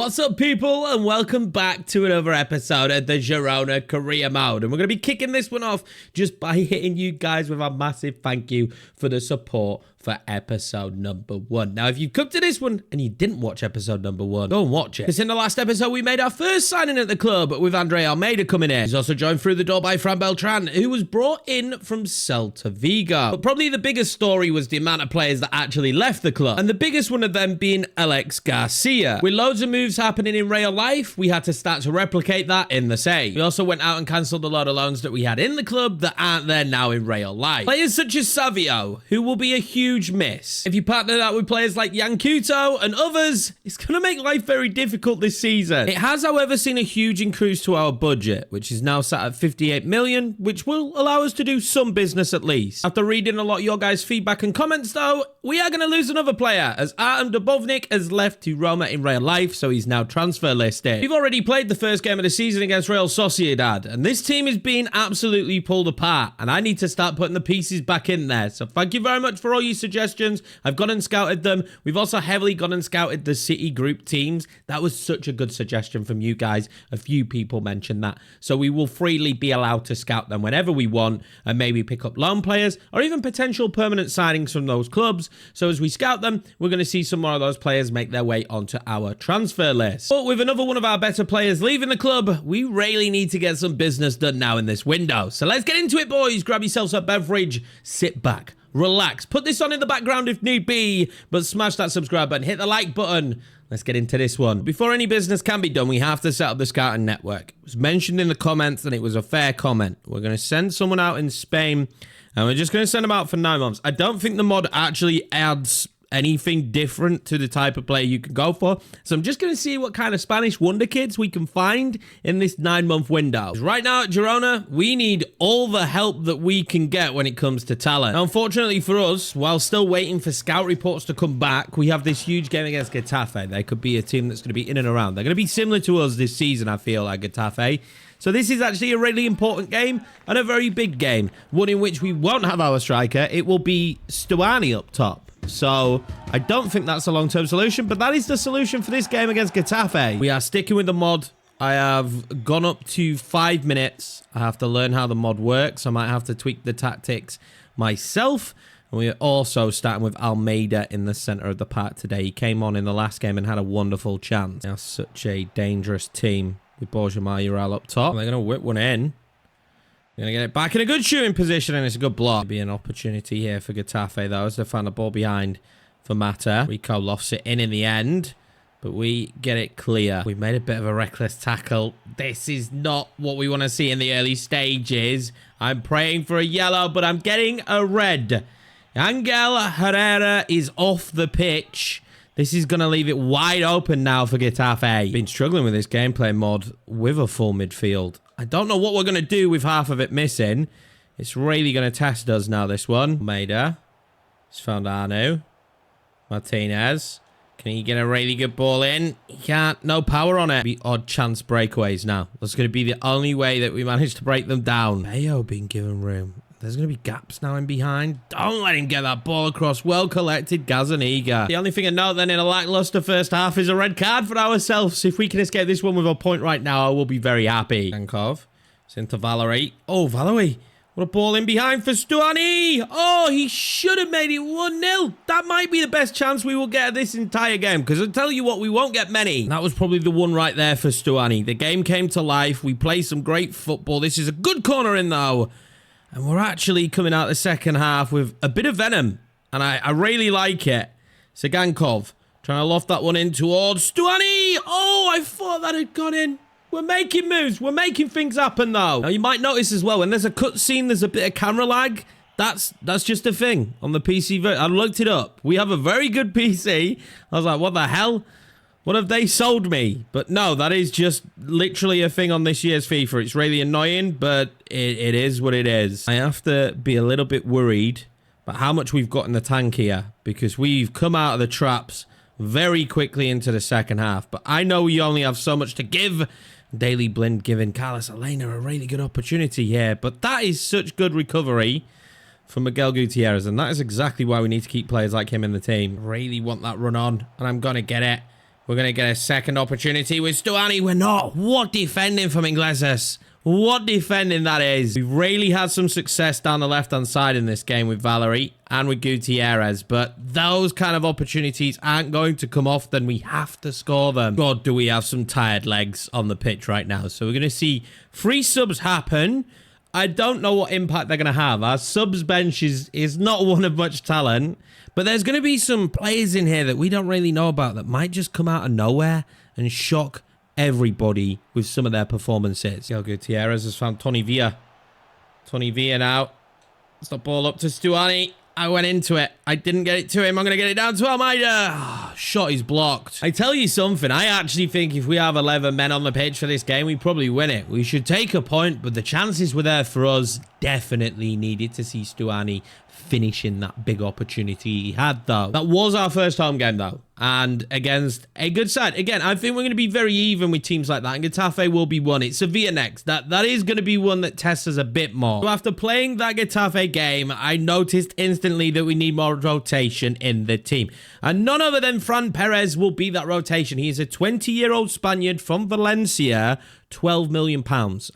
What's up, people, and welcome back to another episode of the Girona career mode. And we're going to be kicking this one off just by hitting you guys with a massive thank you for the support for episode number 1. Now, if you've come to this one and you didn't watch episode number 1, go and watch it. Because in the last episode, we made our first signing at the club with Andre Almeida coming in. He's also joined through the door by Fran Beltran, who was brought in from Celta Vigo. But probably the biggest story was the amount of players that actually left the club. And the biggest one of them being Alex Garcia. With loads of moves happening in real life, we had to start to replicate that in the same. We also went out and cancelled a lot of loans that we had in the club that aren't there now in real life. Players such as Savio, who will be a huge miss. If you partner that with players like Yankuto and others, it's going to make life very difficult this season. It has, however, seen a huge increase to our budget, which is now sat at 58 million, which will allow us to do some business at least. After reading a lot of your guys' feedback and comments, though, we are going to lose another player, as Artem Dubovnik has left to Roma in real life, so he's now transfer listed. We've already played the first game of the season against Real Sociedad, and this team is being absolutely pulled apart, and I need to start putting the pieces back in there. So thank you very much for all your suggestions. I've gone and scouted them. We've also heavily gone and scouted the City group teams. That was such a good suggestion from you guys. A few people mentioned that. So we will freely be allowed to scout them whenever we want and maybe pick up loan players or even potential permanent signings from those clubs. So as we scout them, we're going to see some more of those players make their way onto our transfer list. But with another one of our better players leaving the club, we really need to get some business done now in this window. So let's get into it, boys. Grab yourselves a beverage, sit back, relax, put this on in the background if need be, but smash that subscribe button, hit the like button. Let's get into this one. Before any business can be done, we have to set up the scouting network. It was mentioned in the comments and it was a fair comment. We're going to send someone out in Spain and we're just going to send them out for 9 months. I don't think the mod actually adds anything different to the type of player you can go for. So I'm just going to see what kind of Spanish wonder kids we can find in this 9-month window. Right now at Girona, we need all the help that we can get when it comes to talent. Now, unfortunately for us, while still waiting for scout reports to come back, we have this huge game against Getafe. They could be a team that's going to be in and around. They're going to be similar to us this season, I feel, like Getafe. So this is actually a really important game and a very big game. One in which we won't have our striker. It will be Stuani up top. So I don't think that's a long-term solution, but that is the solution for this game against Getafe. We are sticking with the mod. I have gone up to 5 minutes. I have to learn how the mod works. I might have to tweak the tactics myself. And we are also starting with Almeida in the center of the park today. He came on in the last game and had a wonderful chance. Now, such a dangerous team with Borja Mayoral up top. They're going to whip one in. Going to get it back in a good shooting position, and it's a good block. Be an opportunity here for Getafe, though, as they found the ball behind for Mata. Rico lofts it in the end, but we get it clear. We've made a bit of a reckless tackle. This is not what we want to see in the early stages. I'm praying for a yellow, but I'm getting a red. Angel Herrera is off the pitch. This is going to leave it wide open now for Getafe. Been struggling with this gameplay mod with a full midfield. I don't know what we're going to do with half of it missing. It's really going to test us now, this one. Almeida. He's found Arnu. Martinez. Can he get a really good ball in? He can't. No power on it. Be odd chance breakaways now. That's going to be the only way that we manage to break them down. Mayo being given room. There's going to be gaps now in behind. Don't let him get that ball across. Well collected, Gazaniga. The only thing I note then in a lackluster first half is a red card for ourselves. If we can escape this one with a point right now, I will be very happy. Yankov. It's into Valerie. Oh, Valerie. What a ball in behind for Stuani. Oh, he should have made it 1-0. That might be the best chance we will get at this entire game, because I'll tell you what, we won't get many. That was probably the one right there for Stuani. The game came to life. We played some great football. This is a good corner in, though. And we're actually coming out the second half with a bit of venom. And I really like it. Sigankov trying to loft that one in towards Stuani. Oh, I thought that had gone in. We're making moves. We're making things happen, though. Now, you might notice as well, when there's a cutscene, there's a bit of camera lag. That's just a thing on the PC. I looked it up. We have a very good PC. I was like, what the hell? What have they sold me? But no, that is just literally a thing on this year's FIFA. It's really annoying, but it is what it is. I have to be a little bit worried about how much we've got in the tank here, because we've come out of the traps very quickly into the second half. But I know we only have so much to give. Daily Blind giving Carlos Elena a really good opportunity here. But that is such good recovery from Miguel Gutierrez, and that is exactly why we need to keep players like him in the team. Really want that run on, and I'm going to get it. We're going to get a second opportunity with Stuani. We're not. What defending from Iglesias. What defending that is. We've really had some success down the left-hand side in this game with Valerie and with Gutierrez, but those kind of opportunities aren't going to come often. We have to score them. God, do we have some tired legs on the pitch right now. So we're going to see 3 subs happen. I don't know what impact they're going to have. Our subs bench is not one of much talent, but there's going to be some players in here that we don't really know about that might just come out of nowhere and shock everybody with some of their performances. Gutierrez has found Tony Villa. Tony Villa now. It's the ball up to Stuani. I went into it. I didn't get it to him. I'm going to get it down to Almeida. Oh, shot is blocked. I tell you something. I actually think if we have 11 men on the pitch for this game, we probably win it. We should take a point, but the chances were there for us. Definitely needed to see Stuani finishing that big opportunity he had, though. That was our first home game, though, and against a good side. Again, I think we're going to be very even with teams like that, and Getafe will be one. It's Sevilla next. That is going to be one that tests us a bit more. So after playing that Getafe game, I noticed instantly that we need more rotation in the team, and none other than Fran Perez will be that rotation. He is a 20-year-old Spaniard from Valencia, £12 million.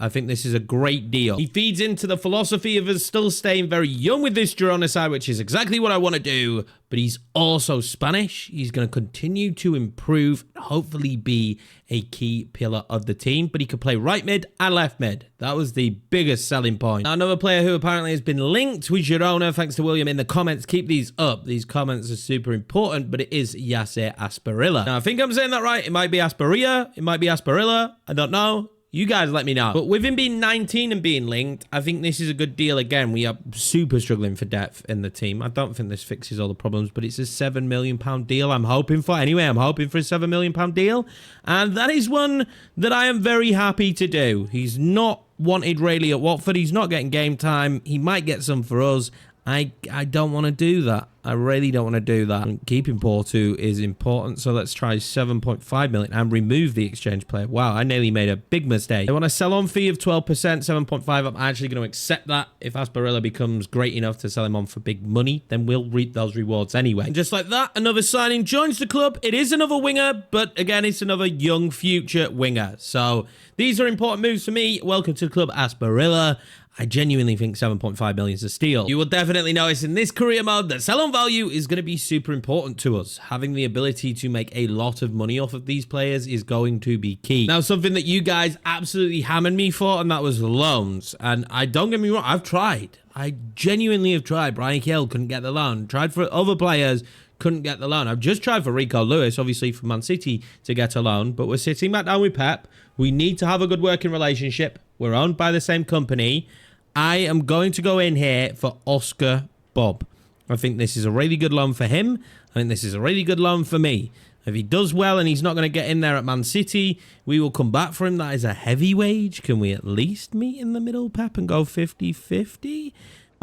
I think this is a great deal. He feeds into the philosophy of us still staying very young with this Girona side, which is exactly what I want to do. But he's also Spanish. He's going to continue to improve, hopefully be a key pillar of the team. But he could play right mid and left mid. That was the biggest selling point. Now, another player who apparently has been linked with Girona, thanks to William in the comments. Keep these up. These comments are super important, but it is Yasser Asparilla. Now, I think I'm saying that right. It might be Asparilla. It might be Asparilla. I don't know. You guys let me know. But with him being 19 and being linked, I think this is a good deal. Again, we are super struggling for depth in the team. I don't think this fixes all the problems, but it's a £7 million deal I'm hoping for. Anyway, I'm hoping for a £7 million deal. And that is one that I am very happy to do. He's not wanted really at Watford. He's not getting game time. He might get some for us. I don't want to do that. I really don't want to do that. And keeping Porto is important, so let's try 7.5 million and remove the exchange player. Wow, I nearly made a big mistake. I want a sell-on fee of 12%, 7.5. I'm actually going to accept that. If Asparilla becomes great enough to sell him on for big money, then we'll reap those rewards anyway. And just like that, another signing joins the club. It is another winger, but again, it's another young future winger. So these are important moves for me. Welcome to the club, Asparilla. I genuinely think 7.5 million is a steal. You will definitely notice in this career mode that sell-on value is going to be super important to us. Having the ability to make a lot of money off of these players is going to be key. Now, something that you guys absolutely hammered me for, and that was loans. And I don't get me wrong, I've tried. I genuinely have tried. Brian Kiel couldn't get the loan. Tried for other players, couldn't get the loan. I've just tried for Rico Lewis, obviously from Man City, to get a loan. But we're sitting back down with Pep. We need to have a good working relationship. We're owned by the same company. I am going to go in here for Oscar Bob. I think this is a really good loan for him. I think this is a really good loan for me. If he does well and he's not going to get in there at Man City, we will come back for him. That is a heavy wage. Can we at least meet in the middle, Pep, and go 50-50?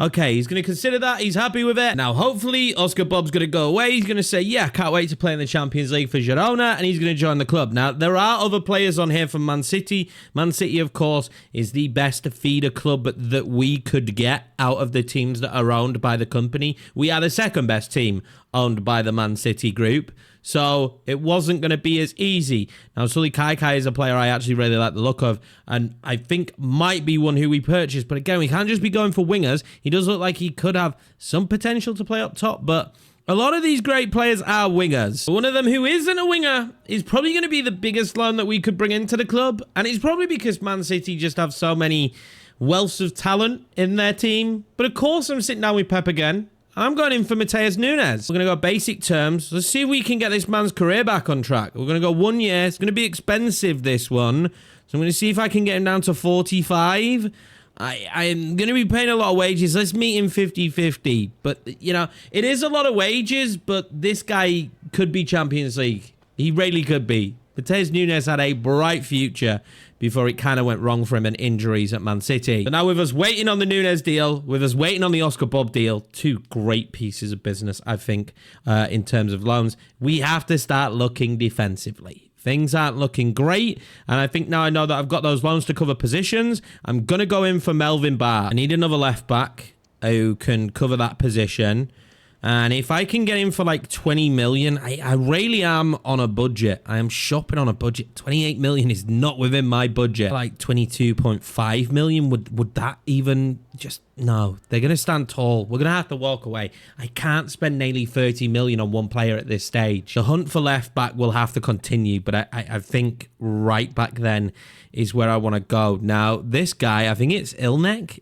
Okay, he's going to consider that. He's happy with it. Now, hopefully, Oscar Bob's going to go away. He's going to say, yeah, can't wait to play in the Champions League for Girona, and he's going to join the club. Now, there are other players on here from Man City. Man City, of course, is the best feeder club that we could get out of the teams that are owned by the company. We are the second best team owned by the Man City group. So it wasn't going to be as easy. Now, Sully Kaikai is a player I actually really like the look of, and I think might be one who we purchased. But again, we can't just be going for wingers. He does look like he could have some potential to play up top, but a lot of these great players are wingers. One of them who isn't a winger is probably going to be the biggest loan that we could bring into the club, and it's probably because Man City just have so many wealths of talent in their team. But of course, I'm sitting down with Pep again. I'm going in for Mateus Nunes. We're going to go basic terms. Let's see if we can get this man's career back on track. We're going to go 1 year. It's going to be expensive, this one. So I'm going to see if I can get him down to 45. I'm going to be paying a lot of wages. Let's meet him 50-50. But, you know, it is a lot of wages, but this guy could be Champions League. He really could be. Mateus Nunes had a bright future before it kind of went wrong for him and injuries at Man City. But now with us waiting on the Nunes deal, with us waiting on the Oscar Bob deal, two great pieces of business, I think, in terms of loans, we have to start looking defensively. Things aren't looking great, and I think now I know that I've got those loans to cover positions, I'm going to go in for Melvin Barr. I need another left back who can cover that position. And if I can get him for like 20 million, I really am on a budget. I am shopping on a budget. 28 million is not within my budget. Like 22.5 million, would that even just... No, they're going to stand tall. We're going to have to walk away. I can't spend nearly 30 million on one player at this stage. The hunt for left back will have to continue, but I think right back then is where I want to go. Now, this guy, I think it's Ilnich,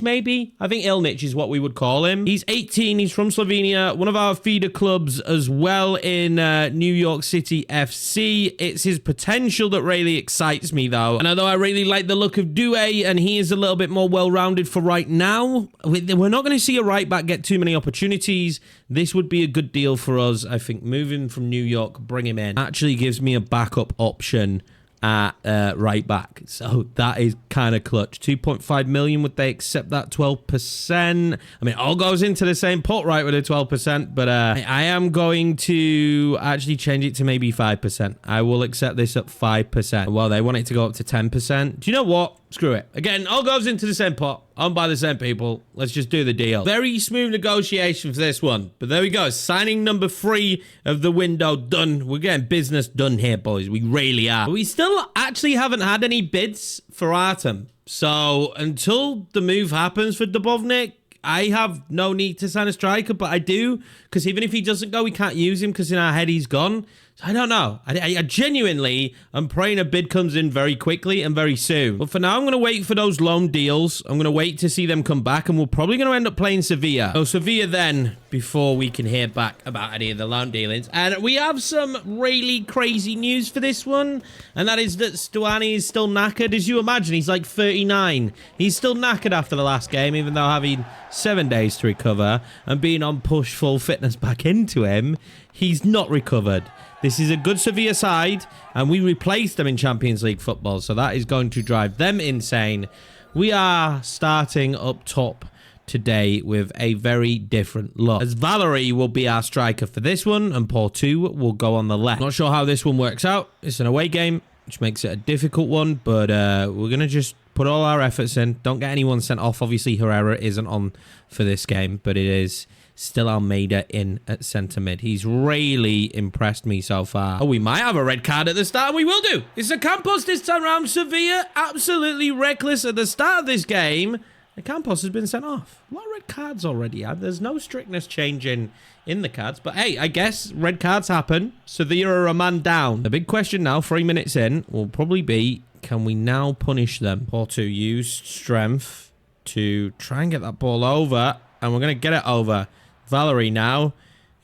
maybe? I think Ilnich is what we would call him. He's 18. He's from Slovenia. One of our feeder clubs as well in New York City FC. It's his potential that really excites me, though. And although I really like the look of Due, and he is a little bit more well-rounded for right now, we're not going to see a right back get too many opportunities. This would be a good deal for us. I think moving from New York, bring him in, actually gives me a backup option at right back. So that is kind of clutch. 2.5 million, would they accept that? 12%. I mean, all goes into the same pot, right, with a 12%, but I am going to actually change it to maybe 5%. I will accept this at 5%. Well, they want it to go up to 10%. Do you know what? Screw it. Again, all goes into the same pot. Owned by the same people. Let's just do the deal. Very smooth negotiation for this one. But there we go. Signing number 3 of the window done. We're getting business done here, boys. We really are. But we still actually haven't had any bids for Artem. So until the move happens for Dubovnik, I have no need to sign a striker, but I do, because even if he doesn't go, we can't use him because in our head he's gone. So I don't know. I genuinely am praying a bid comes in very quickly and very soon. But for now, I'm going to wait for those loan deals. I'm going to wait to see them come back, and we're probably going to end up playing Sevilla. So Sevilla then, before we can hear back about any of the loan dealings. And we have some really crazy news for this one, and that is that Stuani is still knackered. As you imagine, he's like 39. He's still knackered after the last game, even though having 7 days to recover and being on push full fitness back into him, he's not recovered. This is a good Sevilla side, and we replaced them in Champions League football, so that is going to drive them insane. We are starting up top today with a very different look, as Valerie will be our striker for this one, and Porto will go on the left. Not sure how this one works out. It's an away game, which makes it a difficult one, but we're going to just put all our efforts in. Don't get anyone sent off. Obviously, Herrera isn't on for this game, but it is still Almeida in at centre mid. He's really impressed me so far. Oh, we might have a red card at the start. We will do. It's a Campos this time around. Sevilla absolutely reckless at the start of this game. The Campos has been sent off. A lot of red cards already. There's no strictness changing in the cards. But hey, I guess red cards happen. Sevilla are a man down. The big question now, 3 minutes in, will probably be, can we now punish them? Porto used strength to try and get that ball over. And we're going to get it over. Valerie now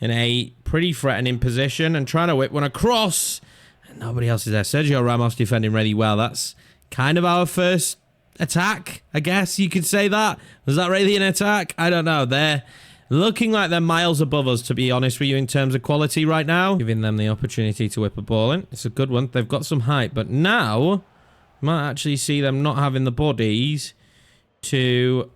in a pretty threatening position and trying to whip one across. And nobody else is there. Sergio Ramos defending really well. That's kind of our first attack, I guess you could say that. Was that really an attack? I don't know. They're looking like they're miles above us, to be honest with you, in terms of quality right now. Giving them the opportunity to whip a ball in. It's a good one. They've got some height, but now might actually see them not having the bodies to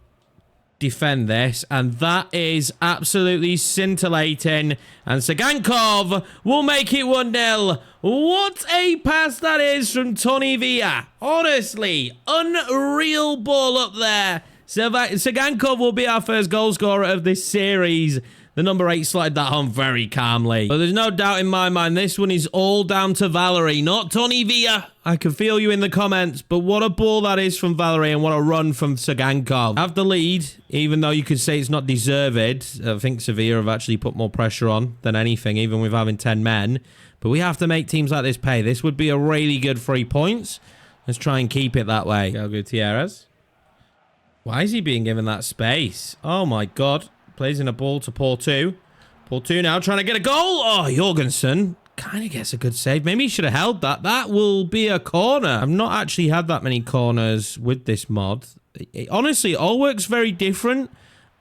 defend this, and that is absolutely scintillating, and Sagankov will make it 1-0. What a pass that is from Tony Villa. Honestly, unreal ball up there. Sagankov will be our first goal scorer of this series. The number 8 slotted that home very calmly. But there's no doubt in my mind, this one is all down to Valerie, not Tony Villa. I can feel you in the comments, but what a ball that is from Valerie, and what a run from Sagankov. Have the lead, even though you could say it's not deserved. I think Sevilla have actually put more pressure on than anything, even with having 10 men. But we have to make teams like this pay. This would be a really good 3 points. Let's try and keep it that way. Go Gutierrez. Why is he being given that space? Oh my God. Plays in a ball to Porto. Porto now trying to get a goal. Oh, Jorgensen kind of gets a good save. Maybe he should have held that. That will be a corner. I've not actually had that many corners with this mod. Honestly, it all works very different.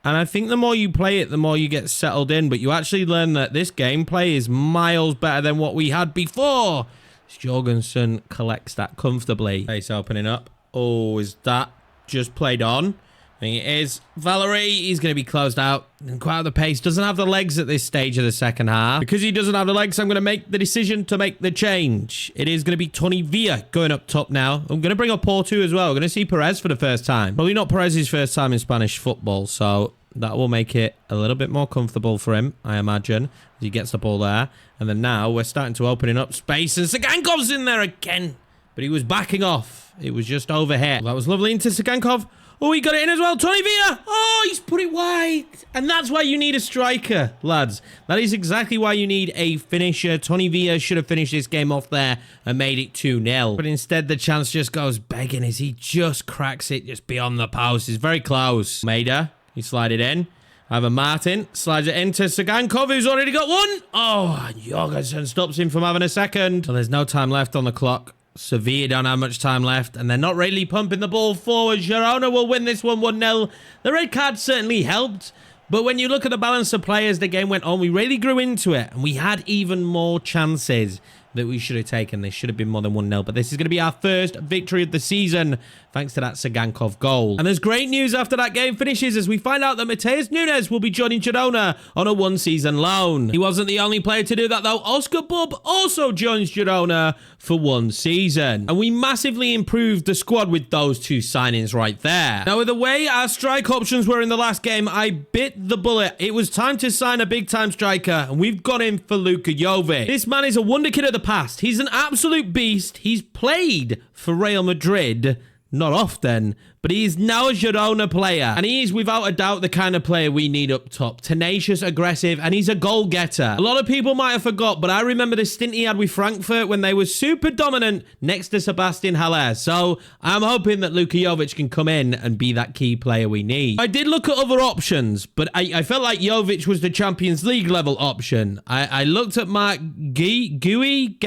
And I think the more you play it, the more you get settled in. But you actually learn that this gameplay is miles better than what we had before. Jorgensen collects that comfortably. Face opening up. Oh, is that just played on? I think it is. Valerie, he's going to be closed out. And quite out the pace. Doesn't have the legs at this stage of the second half. Because he doesn't have the legs, I'm going to make the decision to make the change. It is going to be Tony Villa going up top now. I'm going to bring up Porto as well. We're going to see Perez for the first time. Probably not Perez's first time in Spanish football. So That will make it a little bit more comfortable for him, I imagine, as he gets the ball there. And then now we're starting to open up space, and Sagankov's in there again. But he was backing off. It was just over here. That was lovely into Sagankov. Oh, he got it in as well. Tony Villa. Oh, he's put it wide. And that's why you need a striker, lads. That is exactly why you need a finisher. Tony Villa should have finished this game off there and made it 2-0. But instead, the chance just goes begging as he just cracks it just beyond the post. It's very close. Maida, he slid it in. Ivan Martin slides it into Sagankov, who's already got one. Oh, and Jorgensen stops him from having a second. So there's no time left on the clock. Sevilla don't have much time left, and they're not really pumping the ball forward. Girona will win this one 1-0. The red card certainly helped, but when you look at the balance of players, the game went on. We really grew into it, and we had even more chances that we should have taken. This should have been more than 1-0, but this is going to be our first victory of the season, thanks to that Sagankov goal. And there's great news after that game finishes as we find out that Matheus Nunes will be joining Girona on a one-season loan. He wasn't the only player to do that, though. Oscar Bob also joins Girona for 1 season. And we massively improved the squad with those 2 signings right there. Now, with the way our strike options were in the last game, I bit the bullet. It was time to sign a big-time striker, and we've got him for Luka Jovic. This man is a wonder kid of the past. He's an absolute beast. He's played for Real Madrid. Not often, but he is now a Girona player, and he is without a doubt the kind of player we need up top. Tenacious, aggressive, and he's a goal getter. A lot of people might have forgot, but I remember the stint he had with Frankfurt when they were super dominant next to Sebastian Haller. So I'm hoping that Luka Jovic can come in and be that key player we need. I did look at other options, but I felt like Jovic was the Champions League level option. I looked at Mark Gui.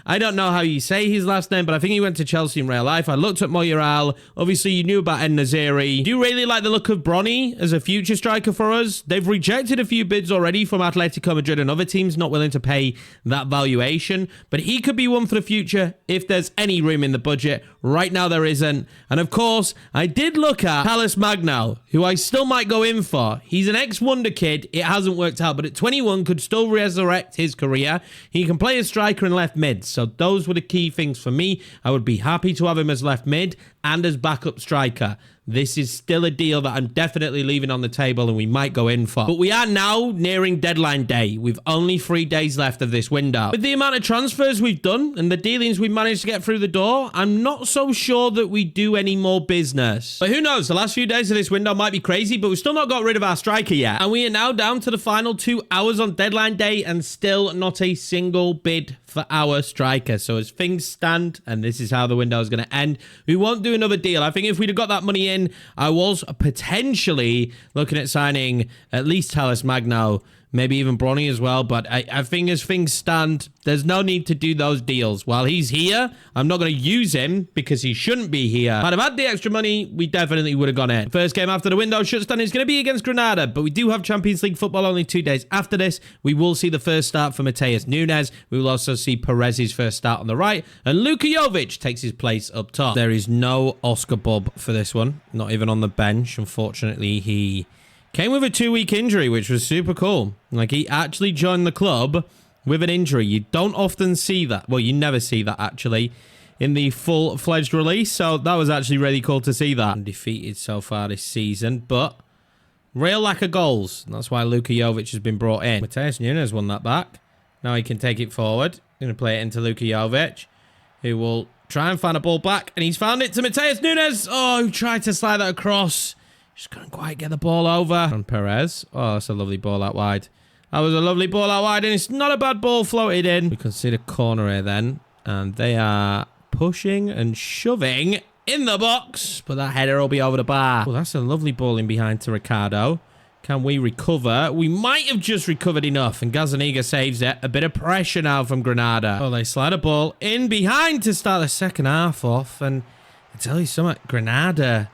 I don't know how you say his last name, but I think he went to Chelsea in real life. I looked at Moyal. Obviously, you knew about En-Nesyri. Do you really like the look of Bronny as a future striker for us? They've rejected a few bids already from Atletico Madrid and other teams not willing to pay that valuation, but he could be one for the future if there's any room in the budget. Right now, there isn't. And of course, I did look at Talles Magno, who I still might go in for. He's an ex-wonder kid. It hasn't worked out, but at 21 could still resurrect his career. He can play as striker and left mid, so those were the key things for me. I would be happy to have him as left mid and as backup striker. This is still a deal that I'm definitely leaving on the table and we might go in for. But we are now nearing deadline day with only 3 days left of this window. With the amount of transfers we've done and the dealings we've managed to get through the door, I'm not so sure that we do any more business. But who knows, the last few days of this window might be crazy, but we've still not got rid of our striker yet. And we are now down to the final 2 hours on deadline day and still not a single bid for our striker. So as things stand, and this is how the window is going to end, we won't do another deal. I think if we'd have got that money in, I was potentially looking at signing at least Talles Magno, maybe even Bronny as well. But I think as things stand, there's no need to do those deals. While he's here, I'm not going to use him because he shouldn't be here. If I'd have had the extra money, we definitely would have gone in. First game after the window shutdown is going to be against Granada, but we do have Champions League football only 2 days after this. We will see the first start for Matheus Nunes. We will also see Perez's first start on the right, and Luka Jovic takes his place up top. There is no Oscar Bob for this one, not even on the bench. Unfortunately, he came with a 2-week injury, which was super cool. Like, he actually joined the club with an injury. You don't often see that. Well, you never see that, actually, in the full-fledged release. So that was actually really cool to see that. Undefeated so far this season, but real lack of goals. That's why Luka Jovic has been brought in. Matheus Nunes won that back. Now he can take it forward. Going to play it into Luka Jovic, who will try and find a ball back. And he's found it to Matheus Nunes. Oh, who tried to slide that across. Just couldn't quite get the ball over. On Perez. Oh, that's a lovely ball out wide. That was a lovely ball out wide, and it's not a bad ball floated in. We can see the corner here then, and they are pushing and shoving in the box, but that header will be over the bar. Oh, that's a lovely ball in behind to Ricardo. Can we recover? We might have just recovered enough, and Gazaniga saves it. A bit of pressure now from Granada. Oh, they slide a ball in behind to start the second half off, and I tell you something, Granada,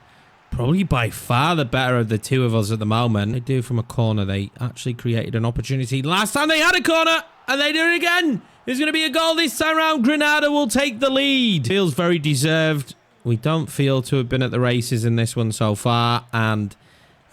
probably by far the better of the two of us at the moment. They do from a corner. They actually created an opportunity. Last time they had a corner, and they do it again. There's going to be a goal this time around. Granada will take the lead. Feels very deserved. We don't feel to have been at the races in this one so far, and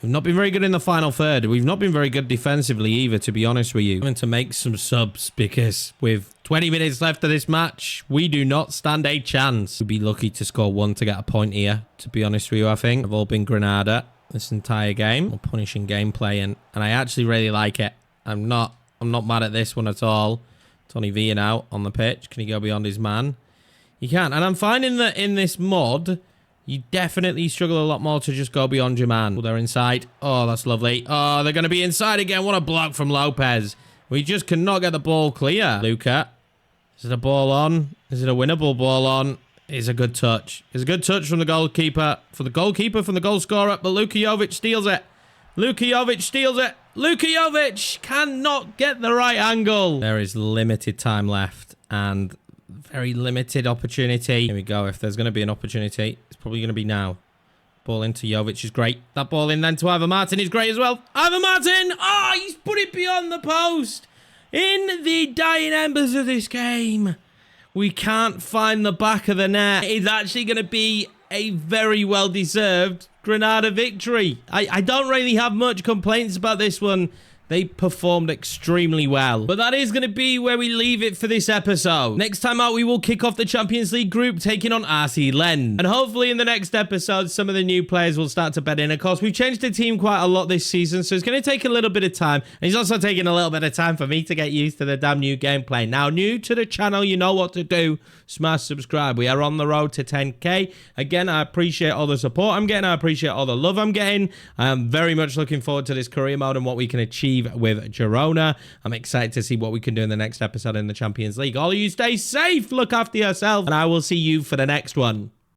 we've not been very good in the final third. We've not been very good defensively either, to be honest with you. I'm going to make some subs because with 20 minutes left of this match, we do not stand a chance. We'd be lucky to score one to get a point here, to be honest with you, I think. Have all been Granada. this entire game. More punishing gameplay, and I actually really like it. I'm not mad at this one at all. Tony Villa now on the pitch. Can he go beyond his man? He can. And I'm finding that in this mod, you definitely struggle a lot more to just go beyond your man. Oh, they're inside. Oh, that's lovely. Oh, they're going to be inside again. What a block from Lopez. We just cannot get the ball clear. Luca. Is it a ball on? Is it a winnable ball on? It's a good touch. It's a good touch from the goalkeeper. From the goal scorer. But Luka Jovic steals it. Luka Jovic steals it. Luka Jovic cannot get the right angle. There is limited time left. And very limited opportunity. Here we go. If there's going to be an opportunity, it's probably going to be now. Ball into Jovic is great. That ball in then to Ivan Martin is great as well. Ivan Martin! Oh, he's put it beyond the post. In the dying embers of this game, we can't find the back of the net. It's actually going to be a very well-deserved Granada victory. I don't really have much complaints about this one. They performed extremely well. But that is going to be where we leave it for this episode. Next time out, we will kick off the Champions League group, taking on RC Lens. And hopefully in the next episode, some of the new players will start to bed in. Of course, we've changed the team quite a lot this season, so it's going to take a little bit of time. And it's also taking a little bit of time for me to get used to the damn new gameplay. Now, new to the channel, you know what to do. Smash subscribe. We are on the road to 10K. Again, I appreciate all the support I'm getting. I appreciate all the love I'm getting. I am very much looking forward to this career mode and what we can achieve with Girona. I'm excited to see what we can do in the next episode in the Champions League. All of you stay safe, look after yourself, and I will see you for the next one.